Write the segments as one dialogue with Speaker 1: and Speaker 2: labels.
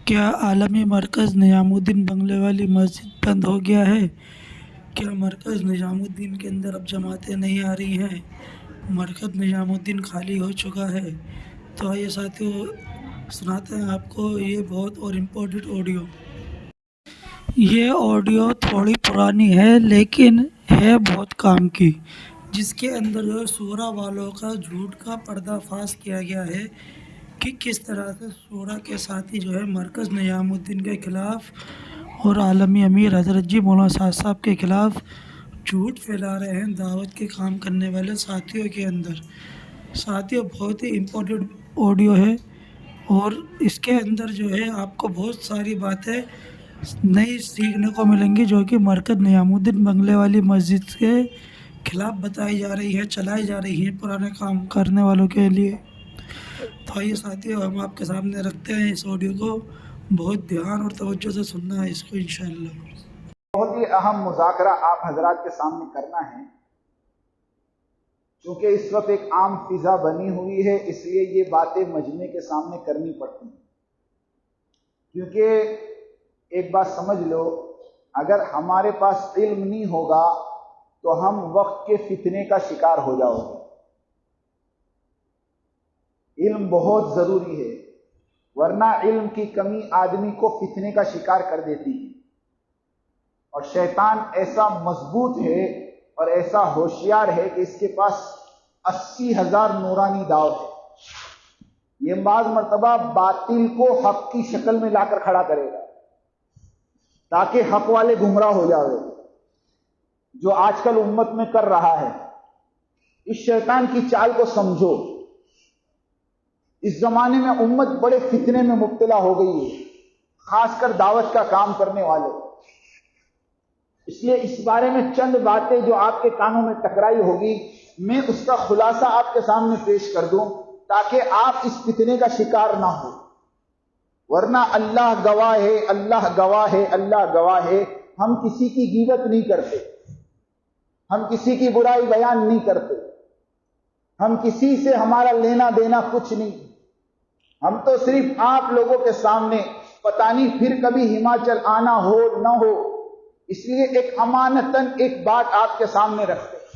Speaker 1: کیا عالمی مرکز نظام الدین بنگلے والی مسجد بند ہو گیا ہے؟ کیا مرکز نظام الدین کے اندر اب جماعتیں نہیں آ رہی ہیں؟ مرکز نظام الدین خالی ہو چکا ہے؟ تو آئیے ساتھیوں، سناتے ہیں آپ کو یہ بہت اور امپورٹنٹ آڈیو۔ یہ آڈیو تھوڑی پرانی ہے لیکن ہے بہت کام کی، جس کے اندر جو شورا والوں کا جھوٹ کا پردہ فاش کیا گیا ہے کہ کس طرح سے شورا کے ساتھی جو ہے مرکز نظام الدین کے خلاف اور عالمی امیر حضرت جی مولانا سعد صاحب کے خلاف جھوٹ پھیلا رہے ہیں دعوت کے کام کرنے والے ساتھیوں کے اندر۔ ساتھیوں، بہت ہی امپورٹنٹ آڈیو ہے اور اس کے اندر جو ہے آپ کو بہت ساری باتیں نئی سیکھنے کو ملیں گی جو کہ مرکز نظام الدین بنگلے والی مسجد کے خلاف بتائی جا رہی ہے، چلائی جا رہی ہے پرانے کام کرنے والوں کے لیے۔ تو آئیے ساتھیوں، ہم آپ کے سامنے رکھتے ہیں اس آڈیو کو، بہت دھیان اور توجہ سے سننا ہے اس کو انشاءاللہ۔
Speaker 2: بہت ہی اہم مذاکرہ آپ حضرات کے سامنے کرنا ہے، چونکہ اس وقت ایک عام فضا بنی ہوئی ہے، اس لیے یہ باتیں مجمع کے سامنے کرنی پڑتی ہیں۔ کیونکہ ایک بات سمجھ لو، اگر ہمارے پاس علم نہیں ہوگا تو ہم وقت کے فتنے کا شکار ہو جاؤ گے۔ علم بہت ضروری ہے، ورنہ علم کی کمی آدمی کو فتنے کا شکار کر دیتی ہے۔ اور شیطان ایسا مضبوط ہے اور ایسا ہوشیار ہے کہ اس کے پاس 80,000 نورانی داؤ ہے۔ یہ بعض مرتبہ باطل کو حق کی شکل میں لا کر کھڑا کرے گا تاکہ حق والے گمراہ ہو جاوے، جو آج کل امت میں کر رہا ہے۔ اس شیطان کی چال کو سمجھو۔ اس زمانے میں امت بڑے فتنے میں مبتلا ہو گئی ہے، خاص کر دعوت کا کام کرنے والے۔ اس لیے اس بارے میں چند باتیں جو آپ کے کانوں میں ٹکرائی ہوگی، میں اس کا خلاصہ آپ کے سامنے پیش کر دوں تاکہ آپ اس فتنے کا شکار نہ ہو۔ ورنہ اللہ گواہ ہے، اللہ گواہ ہے، اللہ گواہ ہے، ہم کسی کی غیبت نہیں کرتے، ہم کسی کی برائی بیان نہیں کرتے، ہم کسی سے ہمارا لینا دینا کچھ نہیں۔ ہم تو صرف آپ لوگوں کے سامنے، پتہ نہیں پھر کبھی ہماچل آنا ہو نہ ہو، اس لیے ایک امانتاً ایک بات آپ کے سامنے رکھتے ہیں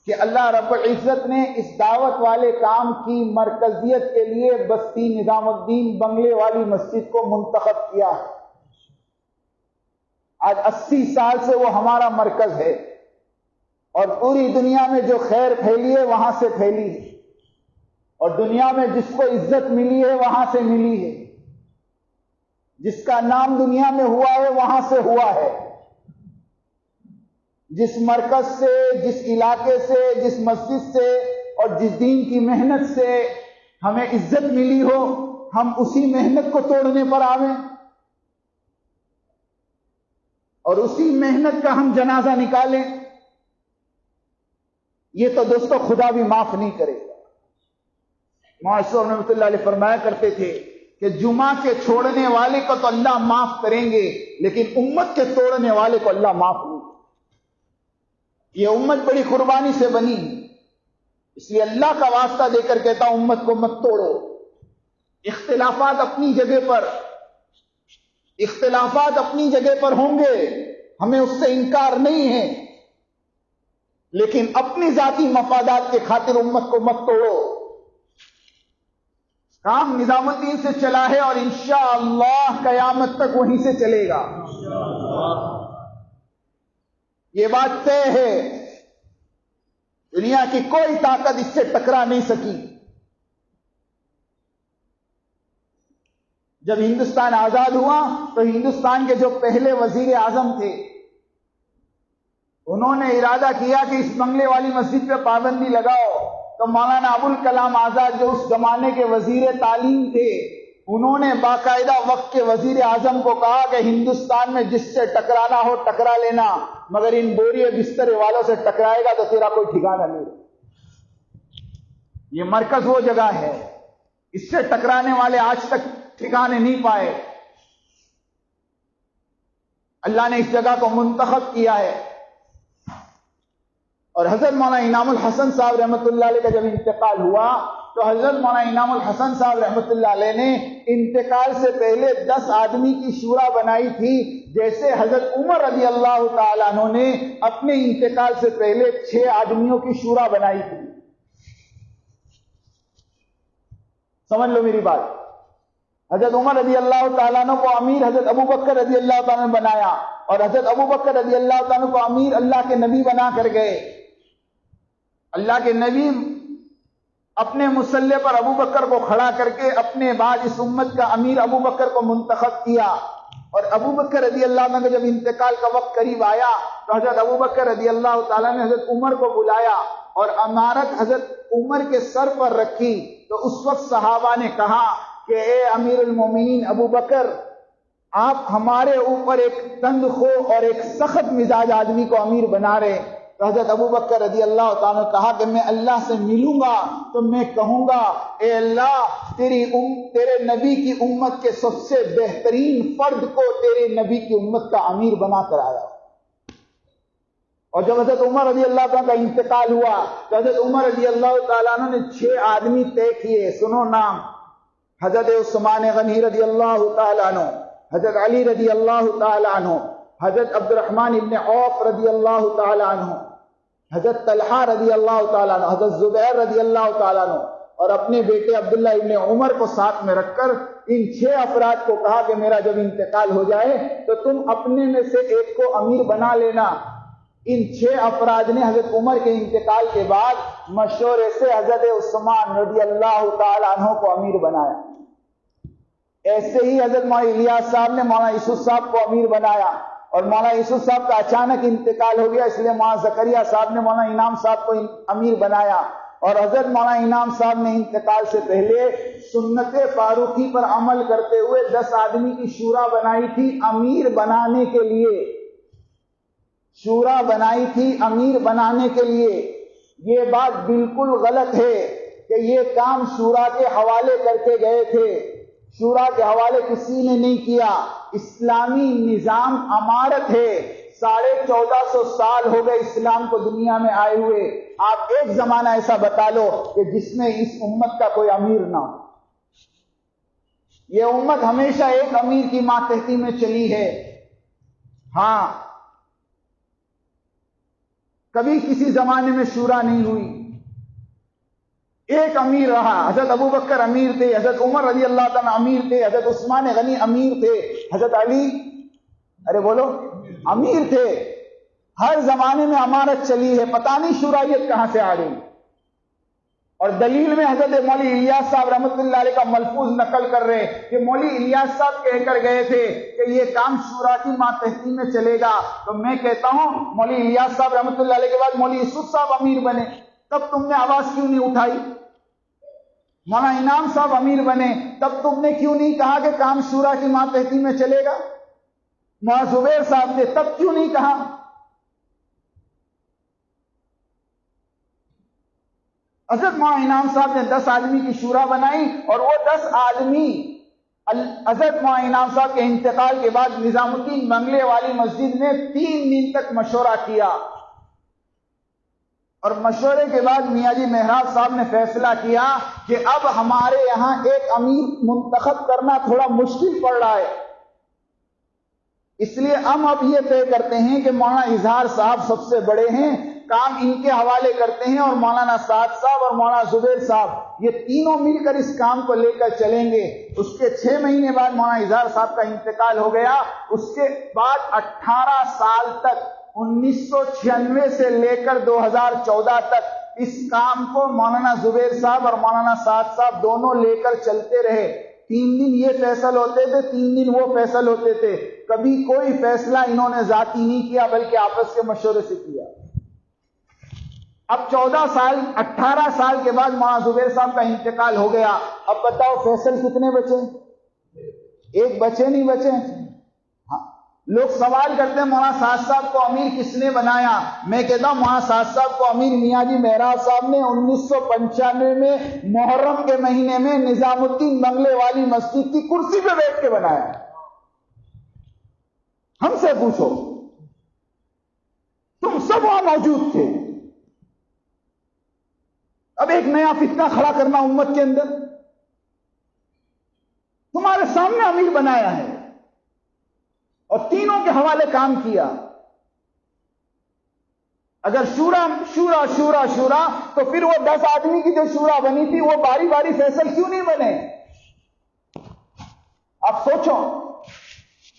Speaker 2: کہ اللہ رب العزت نے اس دعوت والے کام کی مرکزیت کے لیے بستی نظام الدین بنگلے والی مسجد کو منتخب کیا ہے۔ آج 80 سال سے وہ ہمارا مرکز ہے اور پوری دنیا میں جو خیر پھیلی ہے وہاں سے پھیلی ہے، اور دنیا میں جس کو عزت ملی ہے وہاں سے ملی ہے، جس کا نام دنیا میں ہوا ہے وہاں سے ہوا ہے۔ جس مرکز سے، جس علاقے سے، جس مسجد سے اور جس دین کی محنت سے ہمیں عزت ملی ہو، ہم اسی محنت کو توڑنے پر آویں اور اسی محنت کا ہم جنازہ نکالیں، یہ تو دوستو خدا بھی معاف نہیں کرے گا۔ معاشر رحمۃ اللہ علیہ فرمایا کرتے تھے کہ جمعہ کے چھوڑنے والے کو تو اللہ معاف کریں گے، لیکن امت کے توڑنے والے کو اللہ معاف نہیں کرے۔ یہ امت بڑی قربانی سے بنی، اس لیے اللہ کا واسطہ دے کر کہتا ہوں امت کو مت توڑو۔ اختلافات اپنی جگہ پر، اختلافات اپنی جگہ پر ہوں گے، ہمیں اس سے انکار نہیں ہے، لیکن اپنی ذاتی مفادات کے خاطر امت کو مت توڑو۔ کام نظام الدین سے چلا ہے اور انشاءاللہ قیامت تک وہیں سے چلے گا، یہ بات طے ہے۔ دنیا کی کوئی طاقت اس سے ٹکرا نہیں سکی۔ جب ہندوستان آزاد ہوا تو ہندوستان کے جو پہلے وزیر اعظم تھے، انہوں نے ارادہ کیا کہ اس بنگلے والی مسجد پہ پابندی لگاؤ، تو مولانا ابوالکلام آزاد جو اس زمانے کے وزیر تعلیم تھے، انہوں نے باقاعدہ وقت کے وزیر اعظم کو کہا کہ ہندوستان میں جس سے ٹکرانا ہو ٹکرا لینا، مگر ان بوریے بستر والوں سے ٹکرائے گا تو تیرا کوئی ٹھکانہ نہیں۔ یہ مرکز وہ جگہ ہے، اس سے ٹکرانے والے آج تک ٹھکانے نہیں پائے۔ اللہ نے اس جگہ کو منتخب کیا ہے، اور حضرت مولانا انعام الحسن صاحب رحمۃ اللہ علیہ کا جب انتقال ہوا تو حضرت مولانا انعام الحسن صاحب رحمۃ اللہ علیہ نے انتقال سے پہلے 10 آدمی کی شورا بنائی تھی، جیسے حضرت عمر رضی اللہ تعالیٰ عنہ نے اپنے انتقال سے پہلے 6 آدمیوں کی شورا بنائی تھی۔ سمجھ لو میری بات۔ حضرت عمر رضی اللہ تعالیٰ عنہ کو امیر حضرت ابو بکر رضی اللہ تعالیٰ نے بنایا، اور حضرت ابو بکر رضی اللہ تعالیٰ کو امیر اللہ کے نبی بنا کر گئے۔ اللہ کے نبی اپنے مسلح پر ابو بکر کو کھڑا کر کے اپنے بعد اس امت کا امیر ابو بکر کو منتخب کیا، اور ابو بکر رضی اللہ عنہ کا جب انتقال کا وقت قریب آیا تو حضرت ابو بکر رضی اللہ تعالیٰ نے حضرت عمر کو بلایا اور امارت حضرت عمر کے سر پر رکھی۔ تو اس وقت صحابہ نے کہا کہ اے امیر المومنین ابو بکر، آپ ہمارے اوپر ایک تنگ خو اور ایک سخت مزاج آدمی کو امیر بنا رہے۔ تو حضرت ابو بکر رضی اللہ تعالیٰ نے کہا کہ میں اللہ سے ملوں گا تو میں کہوں گا اے اللہ تیرے نبی کی امت کے سب سے بہترین فرد کو تیرے نبی کی امت کا امیر بنا کر آیا۔ اور جب حضرت عمر رضی اللہ تعالیٰ کا انتقال ہوا تو حضرت عمر رضی اللہ تعالیٰ عنہ نے 6 آدمی طے کیے، سنو نام: حضرت عثمان غنی رضی اللہ تعالیٰ عنہ، حضرت علی رضی اللہ تعالیٰ عنہ، حضرت عبد الرحمن ابن عوف رضی اللہ تعالیٰ عنہ، حضرت طلحہ رضی اللہ تعالیٰ عنہ، حضرت زبیر رضی اللہ تعالیٰ عنہ، اور اپنے بیٹے عبداللہ ابن عمر کو ساتھ میں رکھ کر ان 6 افراد کو کہا کہ میرا جب انتقال ہو جائے تو تم اپنے میں سے ایک کو امیر بنا لینا۔ ان 6 افراد نے حضرت عمر کے انتقال کے بعد مشورے سے حضرت عثمان رضی اللہ تعالیٰ عنہ کو امیر بنایا۔ ایسے ہی حضرت مولانا الیاس صاحب نے مولانا یوسف صاحب کو امیر بنایا، اور مولانا یوسف صاحب کا اچانک انتقال ہو گیا، اس لیے مولانا زکریا صاحب نے مولانا انعام صاحب کو امیر بنایا، اور حضرت مولانا انعام صاحب نے انتقال سے پہلے سنت فاروقی پر عمل کرتے ہوئے 10 آدمی کی شورا بنائی تھی امیر بنانے کے لیے، شورا بنائی تھی امیر بنانے کے لیے۔ یہ بات بالکل غلط ہے کہ یہ کام شورا کے حوالے کر کے گئے تھے، شورا کے حوالے کسی نے نہیں کیا۔ اسلامی نظام امارت ہے، 1450 سال ہو گئے اسلام کو دنیا میں آئے ہوئے۔ آپ ایک زمانہ ایسا بتا لو کہ جس میں اس امت کا کوئی امیر نہ ہو۔ یہ امت ہمیشہ ایک امیر کی ماتحتی میں چلی ہے۔ ہاں، کبھی کسی زمانے میں شورا نہیں ہوئی، ایک امیر رہا۔ حضرت ابو بکر امیر تھے، حضرت عمر رضی اللہ تعالیٰ امیر تھے، حضرت عثمان غنی امیر تھے، حضرت علی بولو امیر تھے۔ ہر زمانے میں امارت چلی ہے، پتہ نہیں شورائیت کہاں سے آ گئی۔ اور دلیل میں حضرت مولوی الیاس صاحب رحمۃ اللہ علیہ کا ملفوظ نقل کر رہے کہ مولوی الیاس صاحب کہہ کر گئے تھے کہ یہ کام شورا کی ماتحتی میں چلے گا۔ تو میں کہتا ہوں مولوی الیاس صاحب رحمۃ اللہ علیہ کے بعد مولوی یوسف صاحب امیر بنے، تب تم نے آواز کیوں نہیں اٹھائی؟ مولانا انعام صاحب امیر بنے، تب تم نے کیوں نہیں کہا کہ کام شورا کی ماتحتی میں چلے گا؟ مولانا زبیر صاحب تھے، تب کیوں نہیں کہا؟ حضرت مولانا انعام صاحب نے 10 آدمی کی شورا بنائی، اور وہ 10 آدمی حضرت مولانا انعام صاحب کے انتقال کے بعد نظام الدین بنگلے والی مسجد میں 3 دن تک مشورہ کیا، اور مشورے کے بعد میاں جی مہراب صاحب نے فیصلہ کیا کہ اب ہمارے یہاں ایک امیر منتخب کرنا تھوڑا مشکل پڑ رہا ہے، اس لیے ہم اب یہ طے کرتے ہیں کہ مولانا اظہار صاحب سب سے بڑے ہیں، کام ان کے حوالے کرتے ہیں، اور مولانا سعد صاحب اور مولانا زبیر صاحب یہ تینوں مل کر اس کام کو لے کر چلیں گے۔ اس کے 6 مہینے بعد مولانا اظہار صاحب کا انتقال ہو گیا۔ اس کے بعد 18 سال تک 1996 سے لے کر 2014 تک اس کام کو مولانا زبیر صاحب اور مولانا سعد صاحب دونوں لے کر چلتے رہے۔ 3 دن یہ فیصل ہوتے تھے، 3 دن وہ فیصل ہوتے تھے، کبھی کوئی فیصلہ انہوں نے ذاتی نہیں کیا بلکہ آپس کے مشورے سے کیا۔ اب 18 سال کے بعد مولانا زبیر صاحب کا انتقال ہو گیا۔ اب بتاؤ فیصل کتنے بچے؟ ایک بچے نہیں بچے۔ لوگ سوال کرتے ہیں مولانا سعد صاحب کو امیر کس نے بنایا؟ میں کہتا ہوں مولانا سعد صاحب کو امیر میاں جی مہراب صاحب نے 1995 میں محرم کے مہینے میں نظام الدین بنگلے والی مسجد کی کرسی پہ بیٹھ کے بنایا۔ ہم سے پوچھو، تم سب وہاں موجود تھے۔ اب ایک نیا فتنہ کھڑا کرنا امت کے اندر. تمہارے سامنے امیر بنایا ہے اور تینوں کے حوالے کام کیا. اگر شورا شورا شورا شورا تو پھر وہ 10 آدمی کی جو شورا بنی تھی وہ باری باری فیصل کیوں نہیں بنے؟ آپ سوچو،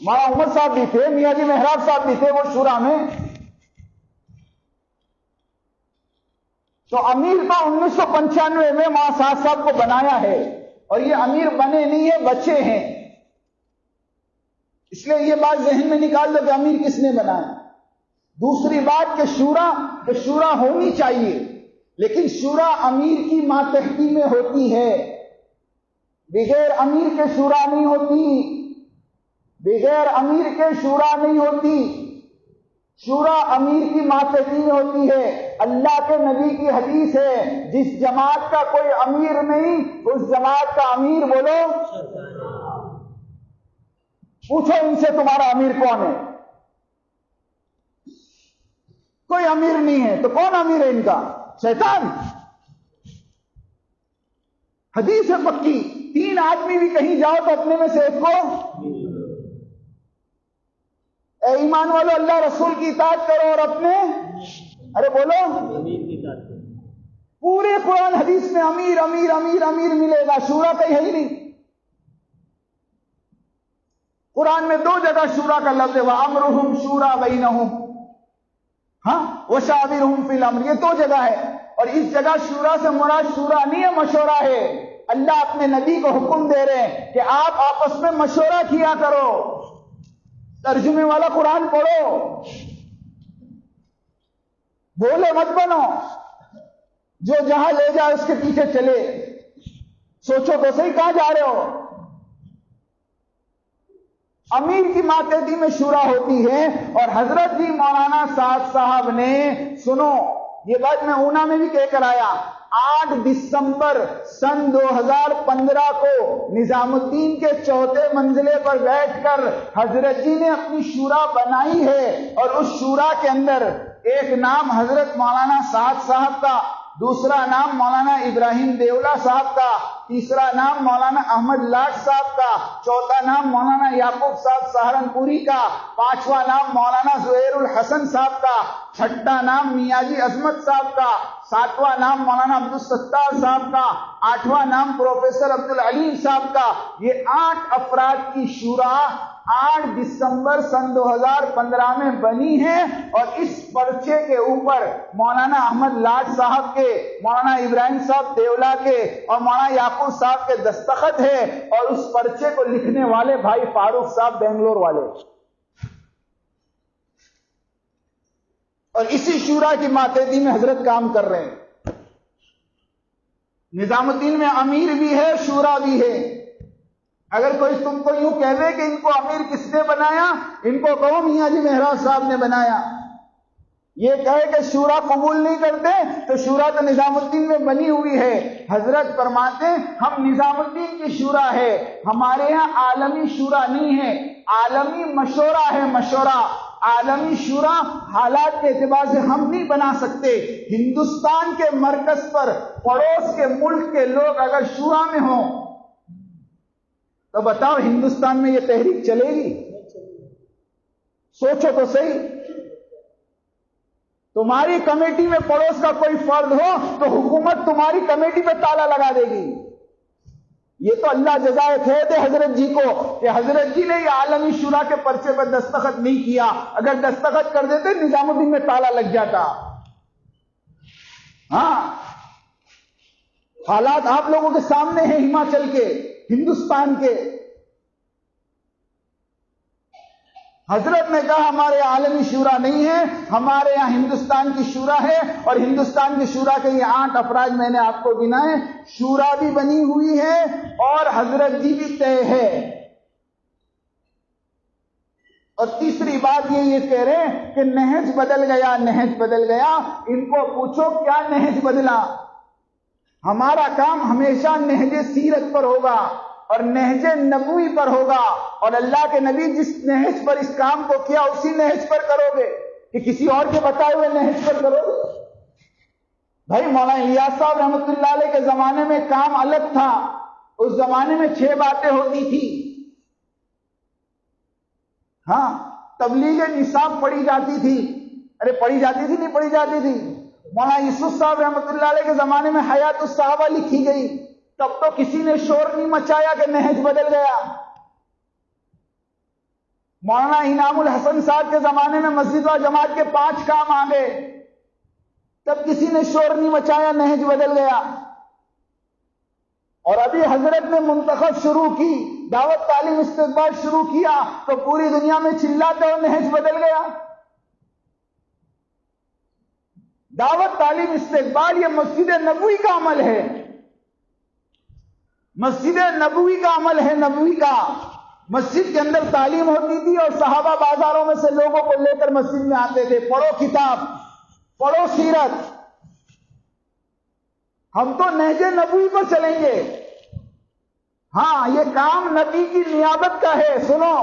Speaker 2: مولانا عمر صاحب بھی تھے، میاں جی محراب صاحب بھی تھے وہ شورا میں. تو امیر تو 1995 میں مولانا سعد صاحب کو بنایا ہے اور یہ امیر بنے نہیں ہے، بچے ہیں. اس لیے یہ بات ذہن میں نکال دو کہ امیر کس نے بنایا. دوسری بات کہ شورا ہونی چاہیے، لیکن شورا امیر کی ماتحتی میں ہوتی ہے، بغیر امیر کے شورا نہیں ہوتی. بغیر امیر کے شورا نہیں ہوتی. شورا امیر کی ماتحتی میں ہوتی ہے. اللہ کے نبی کی حدیث ہے، جس جماعت کا کوئی امیر نہیں اس جماعت کا امیر بولو. پوچھو ان سے تمہارا امیر کون ہے؟ کوئی امیر نہیں ہے تو کون امیر ہے ان کا؟ شیطان. حدیث ہے پکی، 3 آدمی بھی کہیں جاؤ تو اپنے میں سے ایک کو، اے ایمان والو اللہ رسول کی اطاعت کرو اور اپنے، ارے بولو، پورے قرآن حدیث میں امیر امیر امیر امیر ملے گا، شورا کہیں ہے ہی نہیں. قرآن میں 2 جگہ شورا کا لفظ ہے، وَأَمْرُهُمْ شُورَى بَيْنَهُمْ، ہاں وَشَاوِرْهُمْ فِي الْأَمْرِ، یہ 2 جگہ ہے. اور اس جگہ شورا سے مراد شورا نہیں ہے، مشورہ ہے. اللہ اپنے نبی کو حکم دے رہے ہیں کہ آپ آپس میں مشورہ کیا کرو. ترجمے والا قرآن پڑھو، بولے مت بنو، جو جہاں لے جائے اس کے پیچھے چلے. سوچو تو صحیح کہاں جا رہے ہو. امیر کی ماتحتی میں شورا ہوتی ہے. اور حضرت جی مولانا سعد صاحب نے، سنو یہ بات میں اونا میں بھی کہہ کر آیا، 8 دسمبر سن 2015 کو نظام الدین کے 4تھے منزلے پر بیٹھ کر حضرت جی نے اپنی شورا بنائی ہے. اور اس شورا کے اندر ایک نام حضرت مولانا سعد صاحب کا، دوسرا نام مولانا ابراہیم دیولا صاحب کا، تیسرا نام مولانا احمد لاٹ صاحب کا، چوتھا نام مولانا یعقوب صاحب سہارنپوری کا، 5واں نام مولانا زہیر الحسن صاحب کا، 6واں نام میاں جی عظمت صاحب کا، 7واں نام مولانا عبدالستار صاحب کا، 8واں نام پروفیسر عبدالعلیم صاحب کا. یہ 8 افراد کی شورا 8 دسمبر سن 2015 میں بنی ہے. اور اس پرچے کے اوپر مولانا احمد لاٹ صاحب کے، مولانا ابراہیم صاحب دیولا کے اور مولانا یعقوب صاحب کے دستخط ہے. اور اس پرچے کو لکھنے والے بھائی فاروق صاحب بنگلور والے. اور اسی شورا کی ماتحتی میں حضرت کام کر رہے ہیں. نظام الدین میں امیر بھی ہے، شورا بھی ہے. اگر کوئی تم کو یوں کہہ دے کہ ان کو امیر کس نے بنایا، ان کو کہو میاں جی محراب صاحب نے بنایا. یہ کہے کہ شورا قبول نہیں کرتے تو شورا تو نظام الدین میں بنی ہوئی ہے. حضرت فرماتے ہیں ہم نظام الدین کی شورا ہے، ہمارے ہاں عالمی شورا نہیں ہے، عالمی مشورہ ہے. مشورہ عالمی شورا حالات کے اعتبار سے ہم نہیں بنا سکتے. ہندوستان کے مرکز پر پڑوس کے ملک کے لوگ اگر شورا میں ہوں تو بتاؤ ہندوستان میں یہ تحریک چلے گی؟ سوچو تو صحیح. تمہاری کمیٹی میں پڑوس کا کوئی فرد ہو تو حکومت تمہاری کمیٹی پہ تالا لگا دے گی. یہ تو اللہ جزائے خیر دے حضرت جی کو کہ حضرت جی نے یہ عالمی شورا کے پرچے پر دستخط نہیں کیا. اگر دستخط کر دیتے نظام الدین میں تالا لگ جاتا. ہاں حالات آپ لوگوں کے سامنے ہیں، ہماچل کے، ہندوستان کے. حضرت نے کہا ہمارے عالمی شورا نہیں ہے، ہمارے یہاں ہندوستان کی شورا ہے. اور ہندوستان کی شورا کے یہ 8 افراد میں نے آپ کو گنائے. شورا بھی بنی ہوئی ہے اور حضرت جی بھی طے ہے. اور تیسری بات یہ کہہ رہے ہیں کہ نہج بدل گیا، نہج بدل گیا. ان کو پوچھو کیا نہج بدلا؟ ہمارا کام ہمیشہ نہج سیرت پر ہوگا اور نہج نبوی پر ہوگا. اور اللہ کے نبی جس نہج پر اس کام کو کیا اسی نہج پر کرو گے کہ کسی اور کے بتائے ہوئے نہج پر کرو گے؟ بھائی مولانا الیاس صاحب رحمۃ اللہ علیہ کے زمانے میں کام الگ تھا. اس زمانے میں 6 باتیں ہوتی تھی. ہاں، تبلیغ نصاب پڑھی جاتی تھی. ارے پڑھی جاتی تھی نہیں پڑھی جاتی تھی. مولانا یوسف صاحب رحمۃ اللہ علیہ کے زمانے میں حیات الصحابہ لکھی گئی. تب تو کسی نے شور نہیں مچایا کہ نہج بدل گیا. مولانا انعام الحسن صاحب کے زمانے میں مسجد و جماعت کے 5 کام آ گئے. تب کسی نے شور نہیں مچایا نہج بدل گیا. اور ابھی حضرت نے منتخب شروع کی، دعوت تعلیم استقبال شروع کیا تو پوری دنیا میں چلاتے ہو نہج بدل گیا. دعوت تعلیم استقبال یہ مسجد نبوی کا عمل ہے. مسجد نبوی کا عمل ہے، نبوی کا. مسجد کے اندر تعلیم ہوتی تھی اور صحابہ بازاروں میں سے لوگوں کو لے کر مسجد میں آتے تھے. پڑھو کتاب، پڑھو سیرت. ہم تو نہج نبوی پر چلیں گے. ہاں، یہ کام نبی کی نیابت کا ہے. سنو،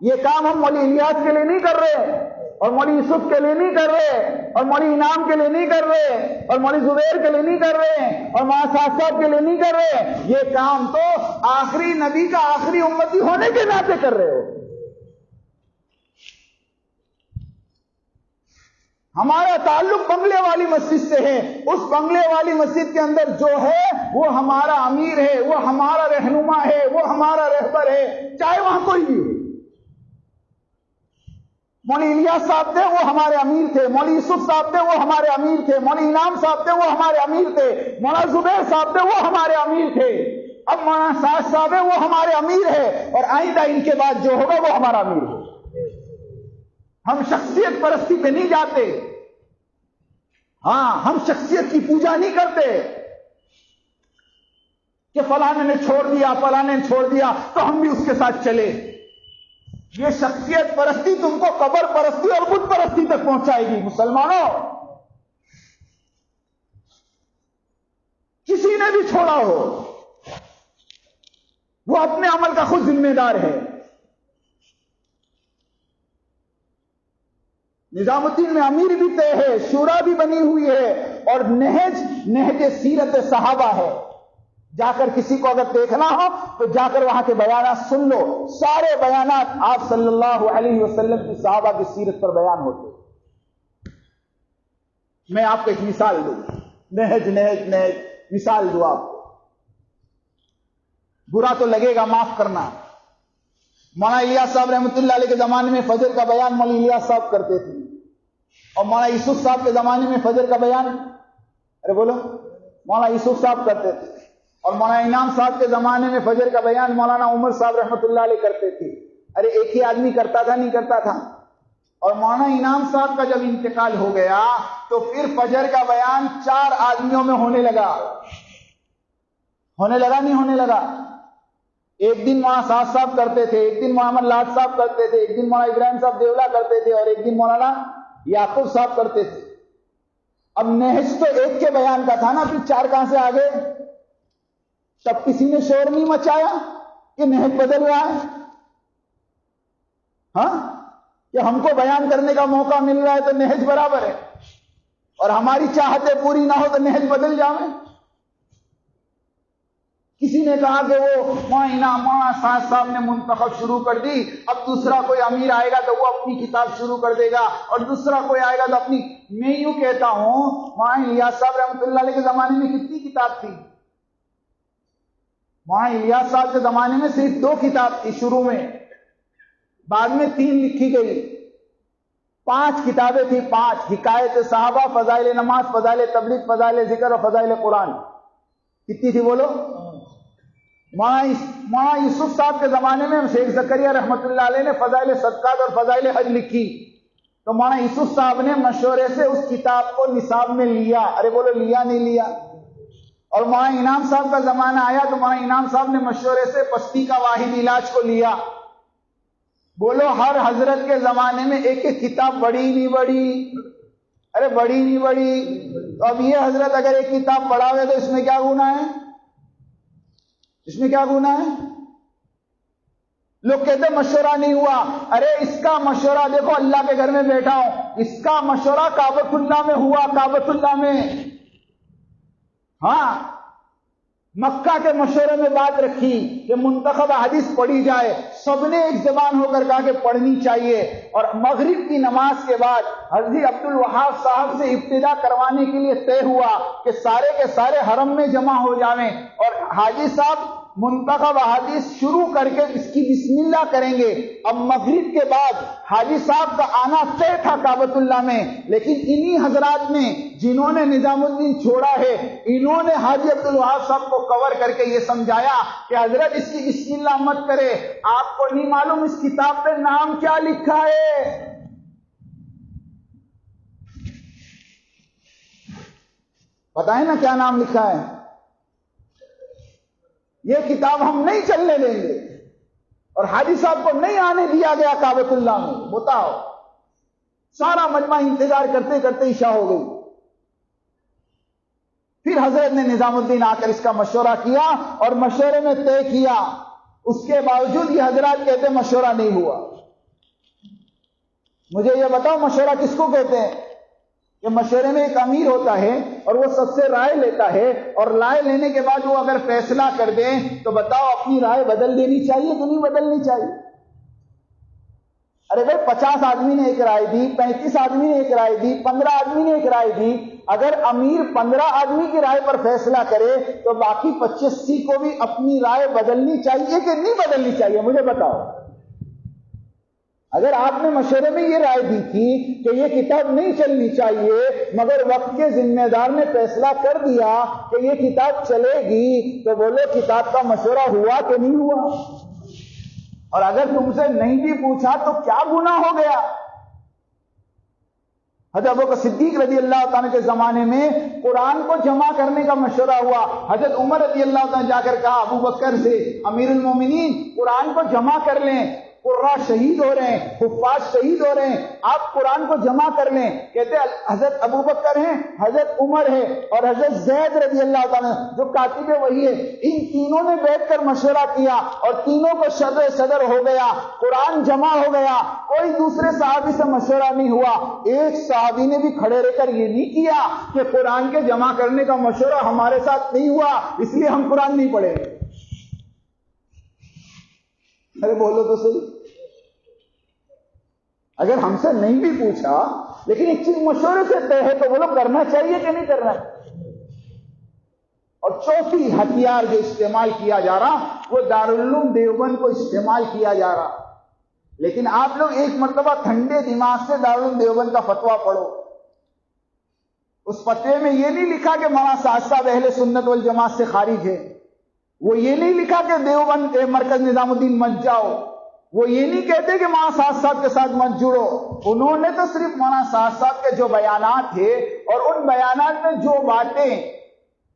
Speaker 2: یہ کام ہم مولی الیاس کے لیے نہیں کر رہے، اور مولی یوسف کے لیے نہیں کر رہے، اور مولی انعام کے لیے نہیں کر رہے، اور مولی زبیر کے لیے نہیں کر رہے، اور مولانا صاحب صاحب کے لیے نہیں کر رہے. یہ کام تو آخری نبی کا آخری امتی ہونے کے ناطے کر رہے ہو. ہمارا تعلق بنگلے والی مسجد سے ہے. اس بنگلے والی مسجد کے اندر جو ہے وہ ہمارا امیر ہے، وہ ہمارا رہنما ہے، وہ ہمارا رہبر ہے، چاہے وہاں کوئی بھی ہو. مولی الیاس صاحب تھے، وہ ہمارے امیر تھے. مولی یوسف صاحب تھے، وہ ہمارے امیر تھے. مولی انعام صاحب تھے، وہ ہمارے امیر تھے. مولانا زبیر صاحب تھے، وہ ہمارے امیر تھے. اب مولانا سعد صاحب ہے، وہ ہمارے امیر ہے، اور آئندہ ان کے بعد جو ہوگا وہ ہمارا امیر ہوگا. ہم شخصیت پرستی پہ نہیں جاتے. ہاں، ہم شخصیت کی پوجا نہیں کرتے کہ فلانے نے چھوڑ دیا، فلانے نے چھوڑ دیا تو ہم بھی اس کے ساتھ چلے. یہ شخصیت پرستی تم کو قبر پرستی اور بت پرستی تک پہنچائے گی. مسلمانوں، کسی نے بھی چھوڑا ہو وہ اپنے عمل کا خود ذمہ دار ہے. نظام الدین میں امیر بھی طے ہے، شورا بھی بنی ہوئی ہے، اور نہج سیرت صحابہ ہے. جا کر کسی کو اگر دیکھنا ہو تو جا کر وہاں کے بیانات سن لو. سارے بیانات آپ صلی اللہ علیہ وسلم کی صحابہ کی سیرت پر بیان ہوتے. میں آپ کو ایک مثال دوں. نہج مثال دوں آپ کو. برا تو لگے گا، معاف کرنا. مولانا الیاس صاحب رحمۃ اللہ علیہ کے زمانے میں فجر کا بیان مولانا الیاس صاحب کرتے تھے، اور مولانا یوسف صاحب کے زمانے میں فجر کا بیان مولانا یوسف صاحب کرتے تھے، اور مولانا انعام صاحب کے زمانے میں فجر کا بیان مولانا عمر صاحب رحمۃ اللہ علیہ کرتے تھے. ارے ایک ہی آدمی کرتا تھا؟ نہیں کرتا تھا. اور مولانا انعام صاحب کا جب انتقال ہو گیا تو پھر فجر کا بیان 4 آدمیوں میں ہونے لگا. نہیں ہونے لگا. ایک دن مولانا صاحب صاحب کرتے تھے، ایک دن محمد لاڈ صاحب کرتے تھے، ایک دن مولانا ابراہیم صاحب دیولا کرتے تھے، اور ایک دن مولانا یعقوب صاحب کرتے تھے. اب نہج تو ایک کے بیان کا تھا نا، پھر 4 کہاں سے آگے؟ تب کسی نے شور نہیں مچایا کہ نہج بدل رہا ہے. ہاں، کہ ہم کو بیان کرنے کا موقع مل رہا ہے تو نہج برابر ہے، اور ہماری چاہتیں پوری نہ ہو تو نہج بدل جائے. کسی نے کہا کہ وہ مولانا سعد صاحب نے منتخب شروع کر دی، اب دوسرا کوئی امیر آئے گا تو وہ اپنی کتاب شروع کر دے گا، اور دوسرا کوئی آئے گا تو اپنی. میں یوں کہتا ہوں، مولانا الیاس صاحب رحمۃ اللہ علیہ کے زمانے میں کتنی کتاب تھی؟ مولانا الیاس صاحب کے زمانے میں صرف 2 کتاب تھی شروع میں، بعد میں 3 لکھی گئی. 5 کتابیں تھی، 5: حکایت صحابہ، فضائل نماز، فضائل تبلیغ، فضائل ذکر اور فضائل قرآن. کتنی تھی بولو؟ مولانا یوسف صاحب کے زمانے میں شیخ زکریا رحمۃ اللہ علیہ نے فضائل صدقات اور فضائل حج لکھی، تو مولانا یوسف صاحب نے مشورے سے اس کتاب کو نصاب میں لیا. ارے بولو، لیا نہیں لیا؟ اور مولانا انعام صاحب کا زمانہ آیا تو مولانا انعام صاحب نے مشورے سے پستی کا واحد علاج کو لیا. بولو، ہر حضرت کے زمانے میں ایک ایک کتاب بڑی نہیں بڑی؟ ارے بڑی نہیں بڑی؟ تو اب یہ حضرت اگر ایک کتاب پڑھا ہوئے تو اس میں کیا گناہ ہے؟ اس میں کیا گناہ ہے؟ لوگ کہتے مشورہ نہیں ہوا. ارے اس کا مشورہ دیکھو، اللہ کے گھر میں بیٹھا ہوں، اس کا مشورہ کعبۃ اللہ میں ہوا. کعبۃ اللہ میں ہاں مکہ کے مشورے میں بات رکھی کہ منتخب حدیث پڑھی جائے، سب نے ایک زبان ہو کر کہا کہ پڑھنی چاہیے، اور مغرب کی نماز کے بعد حاجی عبد الوہاب صاحب سے ابتدا کروانے کے لیے طے ہوا کہ سارے کے سارے حرم میں جمع ہو جاویں، اور حاجی صاحب منتخب حدیث شروع کر کے اس کی بسم اللہ کریں گے۔ اب مغرب کے بعد حاجی صاحب کا آنا طے تھا کعبۃ اللہ میں، لیکن انہی حضرات نے جنہوں نے نظام الدین چھوڑا ہے، انہوں نے حاجی عبد الوہاب صاحب کو کور کر کے یہ سمجھایا کہ حضرت اس کی بسم اللہ مت کرے، آپ کو نہیں معلوم اس کتاب پہ نام کیا لکھا ہے؟ بتائیں نا کیا نام لکھا ہے؟ یہ کتاب ہم نہیں چلنے دیں گے، اور حاجی صاحب کو نہیں آنے دیا گیا کعبۃ اللہ میں۔ بتاؤ، سارا مجمع انتظار کرتے کرتے عشاء ہو گئی۔ پھر حضرت نے نظام الدین آ کر اس کا مشورہ کیا اور مشورے میں طے کیا، اس کے باوجود یہ حضرات کہتے مشورہ نہیں ہوا۔ مجھے یہ بتاؤ مشورہ کس کو کہتے ہیں؟ کہ مشورے میں ایک امیر ہوتا ہے اور وہ سب سے رائے لیتا ہے، اور رائے لینے کے بعد وہ اگر فیصلہ کر دیں تو بتاؤ اپنی رائے بدل دینی چاہیے کہ نہیں بدلنی چاہیے؟ ارے بھائی 50 آدمی نے ایک رائے دی، 35 آدمی نے ایک رائے دی، 15 آدمی نے ایک رائے دی، اگر امیر 15 آدمی کی رائے پر فیصلہ کرے تو باقی 25 کو بھی اپنی رائے بدلنی چاہیے کہ نہیں بدلنی چاہیے؟ مجھے بتاؤ۔ اگر آپ نے مشورے میں یہ رائے دی تھی کہ یہ کتاب نہیں چلنی چاہیے، مگر وقت کے ذمہ دار نے فیصلہ کر دیا کہ یہ کتاب چلے گی، تو بولو کتاب کا مشورہ ہوا کہ نہیں ہوا؟ اور اگر تم سے نہیں بھی پوچھا تو کیا گناہ ہو گیا؟ حضرت ابوبکر صدیق رضی اللہ تعالیٰ کے زمانے میں قرآن کو جمع کرنے کا مشورہ ہوا۔ حضرت عمر رضی اللہ تعالیٰ جا کر کہا ابو بکر سے، امیر المومنین قرآن کو جمع کر لیں، قراء شہید ہو رہے ہیں، حفاظ شہید ہو رہے ہیں، آپ قرآن کو جمع کر لیں۔ کہتے حضرت ابو بکر ہیں، حضرت عمر ہے اور حضرت زید رضی اللہ تعالیٰ جو کاتب وحی ہے، ان تینوں نے بیٹھ کر مشورہ کیا اور تینوں کو صدر ہو گیا، قرآن جمع ہو گیا۔ کوئی دوسرے صحابی سے مشورہ نہیں ہوا۔ ایک صحابی نے بھی کھڑے رہ کر یہ نہیں کیا کہ قرآن کے جمع کرنے کا مشورہ ہمارے ساتھ نہیں ہوا اس لیے ہم قرآن نہیں پڑھیں گے۔ ارے بولو تو صحیح، اگر ہم سے نہیں بھی پوچھا لیکن ایک چیز مشورے سے طے ہے تو بولو کرنا چاہیے کہ نہیں کرنا؟ اور چوتھی ہتھیار جو استعمال کیا جا رہا وہ دارالعلوم دیوبند کو استعمال کیا جا رہا۔ لیکن آپ لوگ ایک مرتبہ ٹھنڈے دماغ سے دارالعلوم دیوبند کا فتویٰ پڑھو۔ اس فتوے میں یہ نہیں لکھا کہ مولانا سعد صاحب اہل سنت والجماعت سے خارج ہے، وہ یہ نہیں لکھا کہ دیوبند مرکز نظام الدین مت جاؤ، وہ یہ نہیں کہتے کہ مولانا سعد صاحب کے ساتھ مت جڑو۔ انہوں نے تو صرف مولانا سعد صاحب کے جو بیانات تھے اور ان بیانات میں جو باتیں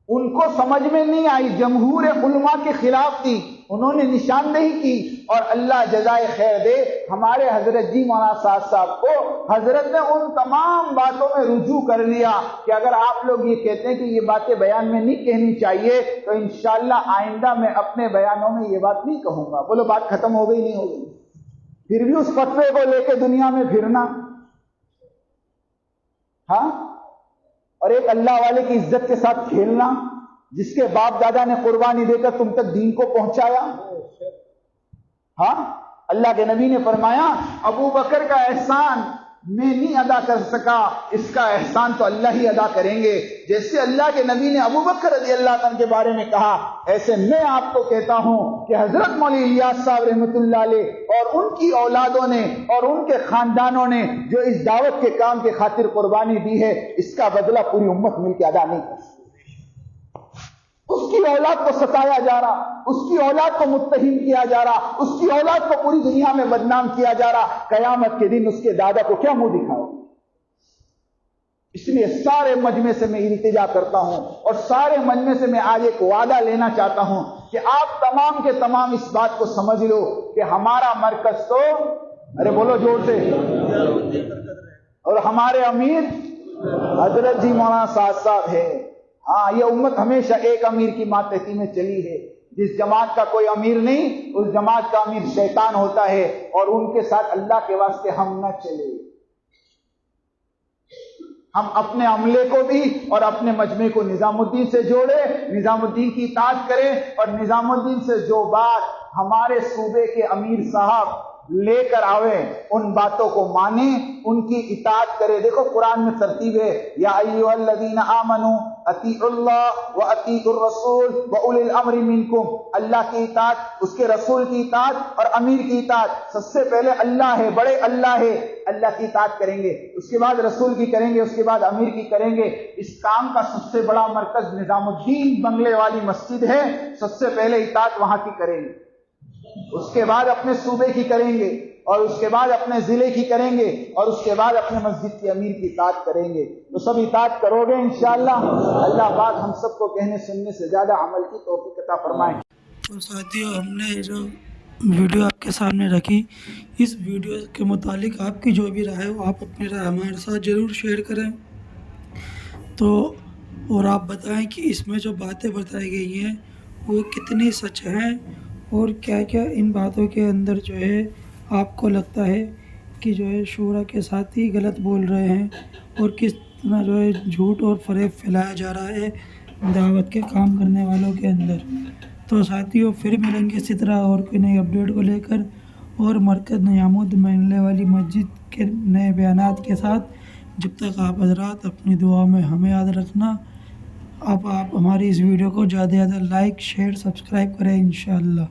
Speaker 2: ان کو سمجھ میں نہیں آئی، جمہور علماء کے خلاف تھی، انہوں نے نشاندہی کی، اور اللہ جزائے خیر دے ہمارے حضرت جی مولانا سعد صاحب کو حضرت نے ان تمام باتوں میں رجوع کر لیا کہ اگر آپ لوگ یہ کہتے ہیں کہ یہ باتیں بیان میں نہیں کہنی چاہیے تو انشاءاللہ آئندہ میں اپنے بیانوں میں یہ بات نہیں کہوں گا۔ بولو بات ختم ہو گئی نہیں ہو گئی؟ پھر بھی اس فتوے کو لے کے دنیا میں پھرنا، ہاں، اور ایک اللہ والے کی عزت کے ساتھ کھیلنا، جس کے باپ دادا نے قربانی دے کر تم تک دین کو پہنچایا۔ ہاں، اللہ کے نبی نے فرمایا ابو بکر کا احسان میں نہیں ادا کر سکا، اس کا احسان تو اللہ ہی ادا کریں گے۔ جیسے اللہ کے نبی نے ابو بکر رضی اللہ عنہ کے بارے میں کہا، ایسے میں آپ کو کہتا ہوں کہ حضرت مولوی الیاس صاحب رحمۃ اللہ علیہ اور ان کی اولادوں نے اور ان کے خاندانوں نے جو اس دعوت کے کام کی خاطر قربانی دی ہے، اس کا بدلہ پوری امت مل کے ادا نہیں کر سکتی۔ اس کی اولاد کو ستایا جا رہا، اس کی اولاد کو متہم کیا جا رہا، اس کی اولاد کو پوری دنیا میں بدنام کیا جا رہا، قیامت کے دن اس کے دادا کو کیا منہ دکھاؤ؟ اس لیے سارے مجمع سے میں التجا کرتا ہوں اور سارے مجمع سے میں آج ایک وعدہ لینا چاہتا ہوں کہ آپ تمام کے تمام اس بات کو سمجھ لو کہ ہمارا مرکز تو، ارے بولو زور سے، اور ہمارے امیر حضرت جی مولانا سعد صاحب ہے۔ ہاں، یہ امت ہمیشہ ایک امیر کی ماتحتی میں چلی ہے۔ جس جماعت کا کوئی امیر نہیں، اس جماعت کا امیر شیطان ہوتا ہے، اور ان کے ساتھ اللہ کے واسطے ہم نہ چلے۔ ہم اپنے عملے کو بھی اور اپنے مجمع کو نظام الدین سے جوڑے، نظام الدین کی اطاعت کریں، اور نظام الدین سے جو بات ہمارے صوبے کے امیر صاحب لے کر آویں ان باتوں کو مانیں، ان کی اطاعت کرے۔ دیکھو قرآن میں ترتیب ہے، یا ایھا الذین آمنوا اطیعوا اللہ واطیعوا الرسول واولی الامر منکم۔ اللہ کی اطاعت، اس کے رسول کی اطاعت اور امیر کی اطاعت۔ سب سے پہلے اللہ ہے، بڑے اللہ ہے، اللہ کی اطاعت کریں گے، اس کے بعد رسول کی کریں گے، اس کے بعد امیر کی کریں گے۔ اس کام کا سب سے بڑا مرکز نظام الدین بنگلے والی مسجد ہے، سب سے پہلے اطاعت وہاں کی کریں گے، اس کے بعد اپنے صوبے کی کریں گے، اور اس کے بعد اپنے ضلع کی کریں گے، اور اس کے بعد اپنے مسجد کے امیر کی اطاعت کریں گے۔ تو سب اطاعت کرو گے انشاءاللہ۔ اللہ پاک ہم سب کو کہنے سننے سے زیادہ عمل کی توفیق عطا فرمائے۔
Speaker 1: تو ساتھیوں، ہم نے جو ویڈیو آپ کے سامنے رکھی، اس ویڈیو کے متعلق آپ کی جو بھی رائے ہو، آپ اپنی رائے ہمارے ساتھ ضرور شیئر کریں، تو اور آپ بتائیں کہ اس میں جو باتیں بتائی گئی ہیں وہ کتنی سچ ہیں، اور کیا کیا ان باتوں کے اندر جو ہے آپ کو لگتا ہے کہ جو ہے شورا کے ساتھی غلط بول رہے ہیں، اور کس طرح جو ہے جھوٹ اور فریب پھیلایا جا رہا ہے دعوت کے کام کرنے والوں کے اندر۔ تو ساتھیوں، پھر ملیں گے اسی طرح اور کوئی نئی اپڈیٹ کو لے کر، اور مرکز نظام الدین بنگلے والی مسجد کے نئے بیانات کے ساتھ۔ جب تک آپ حضرات اپنی دعا میں ہمیں یاد رکھنا۔ اب آپ ہماری اس ویڈیو کو زیادہ سے زیادہ لائک، شیئر، سبسکرائب کریں انشاءاللہ۔